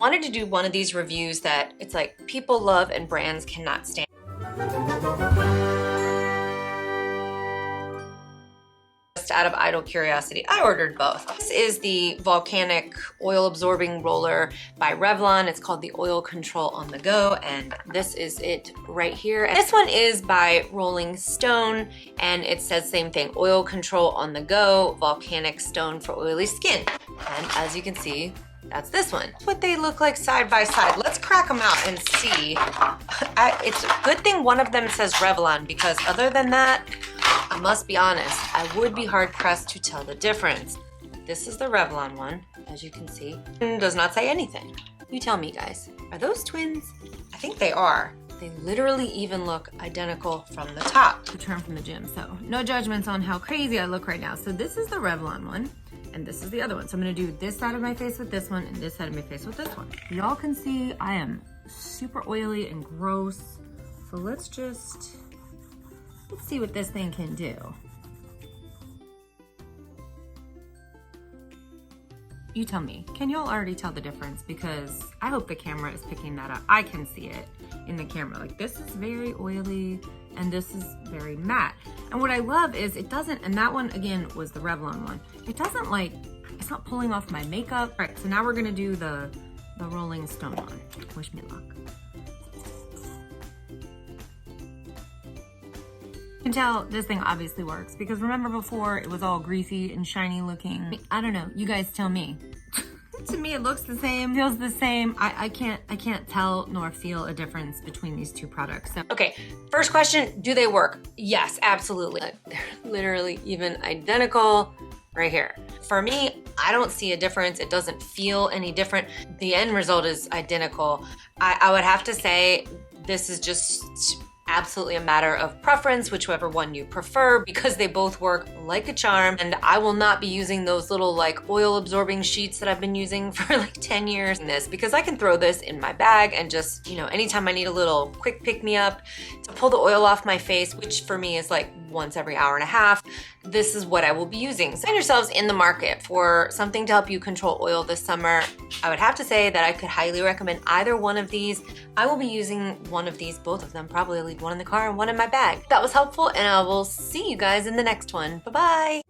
Wanted to do one of these reviews that it's like people love and brands cannot stand. Just out of idle curiosity, I ordered both. This is the Volcanic Oil Absorbing Roller by Revlon. It's called the Oil Control on the Go, and this is it right here. And this one is by Rolling Stone, and it says same thing, Oil Control on the Go, Volcanic Stone for oily skin. And as you can see, that's this one. That's what they look like side by side. Let's crack them out and see. It's a good thing one of them says Revlon, because other than that, I must be honest, I would be hard pressed to tell the difference. This is the Revlon one, as you can see. It does not say anything. You tell me, guys. Are those twins? I think they are. They literally even look identical from the top. Return from the gym, so no judgments on how crazy I look right now. So this is the Revlon one, and this is the other one. So I'm gonna do this side of my face with this one, and this side of my face with this one. Y'all can see I am super oily and gross. So let's see what this thing can do. You tell me, can y'all already tell the difference? Because I hope the camera is picking that up. I can see it in the camera. Like, this is very oily and this is very matte. And what I love is it doesn't, and that one again was the Revlon one. It doesn't like, it's not pulling off my makeup. All right, so now we're gonna do the Rolling Stone one. Wish me luck. You can tell this thing obviously works, because remember before it was all greasy and shiny looking. I don't know, you guys tell me. To me it looks the same, feels the same. I can't tell nor feel a difference between these two products. So, okay, first question, do they work? Yes, absolutely. They're literally even identical right here. For me, I don't see a difference. It doesn't feel any different. The end result is identical. I would have to say this is just absolutely a matter of preference, whichever one you prefer, because they both work like a charm. And I will not be using those little like oil absorbing sheets that I've been using for like 10 years in this, because I can throw this in my bag and just, you know, anytime I need a little quick pick me up to pull the oil off my face, which for me is like once every hour and a half, this is what I will be using. So find yourselves in the market for something to help you control oil this summer. I would have to say that I could highly recommend either one of these. I will be using one of these, both of them, probably. I'll leave one in the car and one in my bag. That was helpful, and I will see you guys in the next one. Bye-bye.